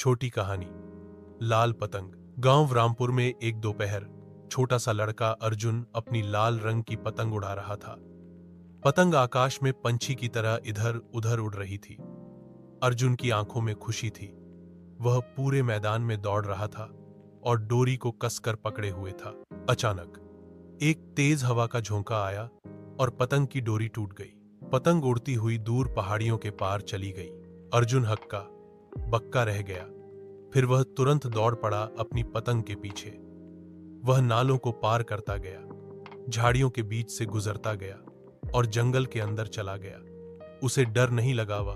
छोटी कहानी। लाल पतंग। गांव रामपुर में एक दोपहर छोटा सा लड़का अर्जुन अपनी लाल रंग की पतंग उड़ा रहा था। पतंग आकाश में पंछी की तरह इधर उधर उड़ रही थी। अर्जुन की आंखों में खुशी थी। वह पूरे मैदान में दौड़ रहा था और डोरी को कसकर पकड़े हुए था। अचानक एक तेज हवा का झोंका आया और पतंग की डोरी टूट गई। पतंग उड़ती हुई दूर पहाड़ियों के पार चली गई। अर्जुन हक्का बक्का रह गया। फिर वह तुरंत दौड़ पड़ा अपनी पतंग के पीछे। वह नालों को पार करता गया, झाड़ियों के बीच से गुजरता गया और जंगल के अंदर चला गया। उसे डर नहीं लगा, वह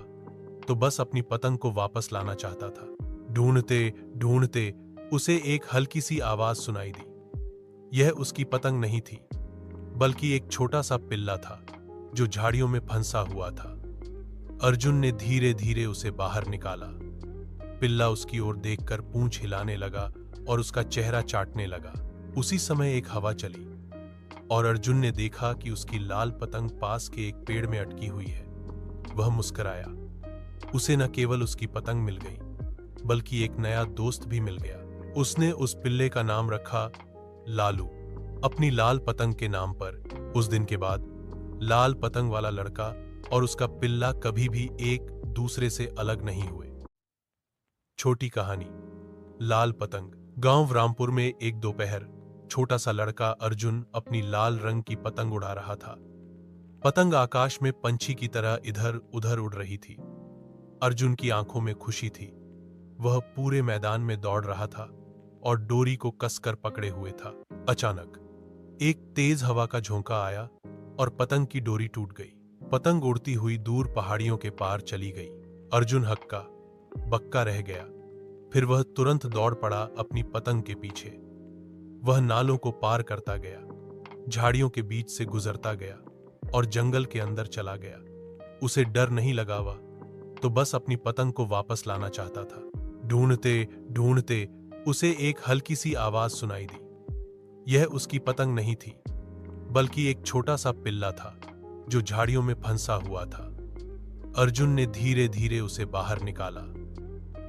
तो बस अपनी पतंग को वापस लाना चाहता था। ढूंढते ढूंढते उसे एक हल्की सी आवाज सुनाई दी। यह उसकी पतंग नहीं थी, बल्कि एक छोटा सा पिल्ला था जो झाड़ियों में फंसा हुआ था। अर्जुन ने धीरे धीरे उसे बाहर निकाला। पिल्ला उसकी ओर देखकर पूंछ हिलाने लगा और उसका चेहरा चाटने लगा। उसी समय एक हवा चली और अर्जुन ने देखा कि उसकी लाल पतंग पास के एक पेड़ में अटकी हुई है। वह मुस्कुराया। उसे न केवल उसकी पतंग मिल गई, बल्कि एक नया दोस्त भी मिल गया। उसने उस पिल्ले का नाम रखा लालू, अपनी लाल पतंग के नाम पर। उस दिन के बाद लाल पतंग वाला लड़का और उसका पिल्ला कभी भी एक दूसरे से अलग नहीं हुए। छोटी कहानी। लाल पतंग। गांव रामपुर में एक दोपहर छोटा सा लड़का अर्जुन अपनी लाल रंग की पतंग उड़ा रहा था। पतंग आकाश में पंछी की तरह इधर उधर उड़ रही थी। अर्जुन की आंखों में खुशी थी। वह पूरे मैदान में दौड़ रहा था और डोरी को कसकर पकड़े हुए था। अचानक एक तेज हवा का झोंका आया और पतंग की डोरी टूट गई। पतंग उड़ती हुई दूर पहाड़ियों के पार चली गई। अर्जुन हक्का बक्का रह गया। फिर वह तुरंत दौड़ पड़ा अपनी पतंग के पीछे। वह नालों को पार करता गया, झाड़ियों के बीच से गुजरता गया और जंगल के अंदर चला गया। उसे डर नहीं लगा, वह तो बस अपनी पतंग को वापस लाना चाहता था। ढूंढते ढूंढते उसे एक हल्की सी आवाज सुनाई दी। यह उसकी पतंग नहीं थी, बल्कि एक छोटा सा पिल्ला था जो झाड़ियों में फंसा हुआ था। अर्जुन ने धीरे धीरे उसे बाहर निकाला।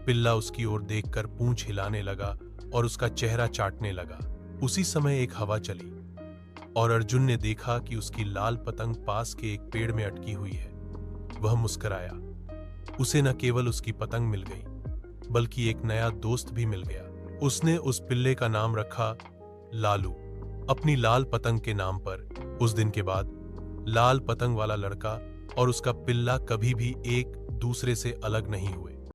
पिल्ला उसकी ओर देखकर पूंछ हिलाने लगा और उसका चेहरा चाटने लगा। उसी समय एक हवा चली और अर्जुन ने देखा कि उसकी लाल पतंग पास के एक पेड़ में अटकी हुई है। वह मुस्कुराया। उसे न केवल उसकी पतंग मिल गई, बल्कि एक नया दोस्त भी मिल गया। उसने उस पिल्ले का नाम रखा लालू, अपनी लाल पतंग के नाम पर। उस दिन के बाद लाल पतंग वाला लड़का और उसका पिल्ला कभी भी एक दूसरे से अलग नहीं हुए।